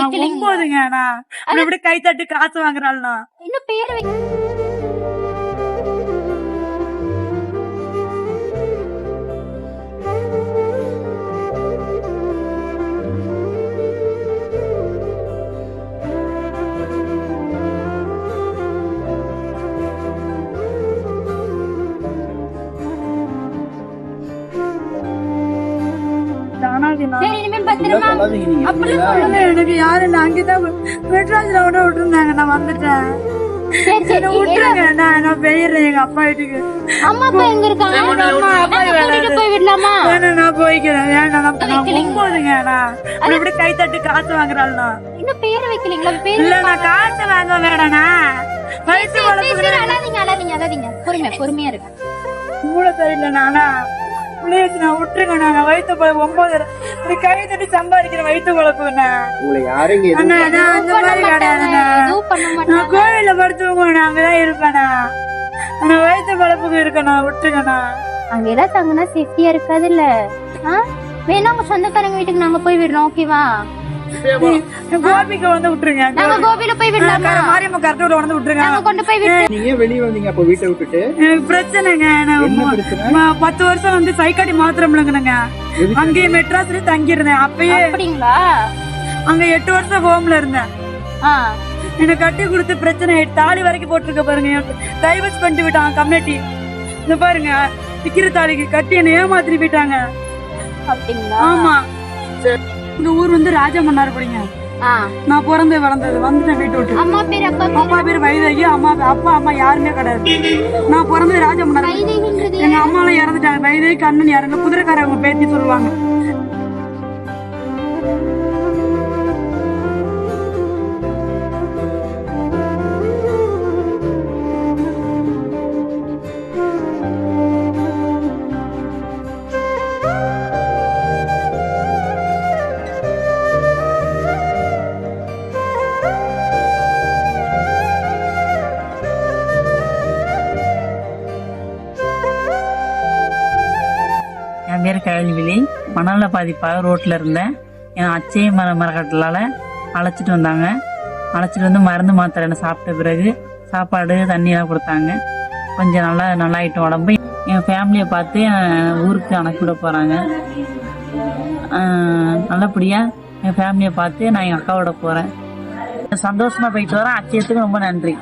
வைக்கலீங்க எப்படி கை தட்டி காசு வாங்குறாள்னா இன்னும் பேரு எனக்கு யாரு அங்கதான் மெட்ராஸ்ல விட்டுருந்தாங்க. நான் வந்துட்டேன். விட்டுருங்க நான் போயிடுறேன் எங்க அப்பா வீட்டுக்கு. அம்மா அப்பா எங்க இருக்காங்க? நான் போய்க்கிறேன். போதுங்க இப்படி கை தட்டி காசு வாங்குறாள்னா இன்னும் பேரு வைக்கலீங்களா? இல்ல நான் காசு வாங்க வேடனா வயசு பொறுமையா இருக்கு. மூளை சரியில்லை நானா நான் விட்டுருங்க. நான் வயிற்று 9 கை தட்டி சம்பாதிக்கிறேன் வயிற்று குழப்புண்ணா. அந்த மாதிரி கிடையாதுண்ணா. நான் கோயில படுத்துவோங்க அங்கதான் இருப்பேண்ணா. ஆனா வயிற்று குழப்புக்கு இருக்கணும் விட்டுருங்கண்ணா. அங்கெல்லாம் தங்கினா சேஃப்டியா இருக்காது இல்ல. வேணா உங்க சொந்தக்காரங்க வீட்டுக்கு நாங்க போய் விடுறோம். ஓகேவா? கோபிக்கு வந்து விட்டுருங்க. நாங்க கோபில போய் விடலாம். மாரியம்மா கரெக்டா வந்து விட்டுருங்க. நாங்க கொண்டு போய் விட்டு நீங்க வெளிய வந்தீங்க. அப்ப வீட்டை விட்டுட்டு எனக்கு பிரச்சனைங்க. 10 வருஷம் வந்து சைக்காடி மாத்திரம்லங்க. அங்கேயே மெட்ராஸ்ல தங்கிருந்தேன். அப்பயே அப்படிங்களா? அங்க 8 வருஷம் ஹோம்ல இருந்தேன். என்ன கட்டி கொடுத்து பிரச்சனை தாலி வரைக்கும் போட்டிருக்க பாருங்க. டைவர்ஸ் பண்ணிட்டு விட்டாங்க கம்யூனிட்டி. இந்த பாருங்க விக்கிற தாலிக்கு கட்டி என்ன ஏமாத்திரி போயிட்டாங்க. அப்படிங்களா? ஆமா. இந்த ஊர் வந்து ராஜமன்னார்படிங்க. நான் பிறந்து வளர்ந்தது வந்துட்டேன் வீட்டு விட்டு. அப்பா பேரு வைதேகி. அப்பா அம்மா யாருமே கிடையாது. நான் பிறந்தது ராஜமன்னார். எங்க அம்மா எல்லாம் இறந்துட்டாங்க. வைதேகி கண்ணன் யாருங்க குதிரைக்காரங்க பேத்தி சொல்லுவாங்க. என் பேர் கயல்விழி. மணல்ல பாதிப்பாக ரோட்டில் இருந்தேன். என் அச்சய மரக்கட்டலால் அழைச்சிட்டு வந்தாங்க. அழைச்சிட்டு வந்து மருந்து மாத்திரை சாப்பிட்ட பிறகு சாப்பாடு தண்ணியெல்லாம் கொடுத்தாங்க. கொஞ்சம் நல்லாயிட்டு உடம்பு. என் ஃபேமிலியை பார்த்து என் ஊருக்கு அனுப்பிவிட போகிறாங்க. நல்லபடியாக என் ஃபேமிலியை பார்த்து நான் எங்கள் அக்காவோட போகிறேன். சந்தோஷமாக போயிட்டு வரேன். அச்சயத்துக்கு ரொம்ப நன்றி.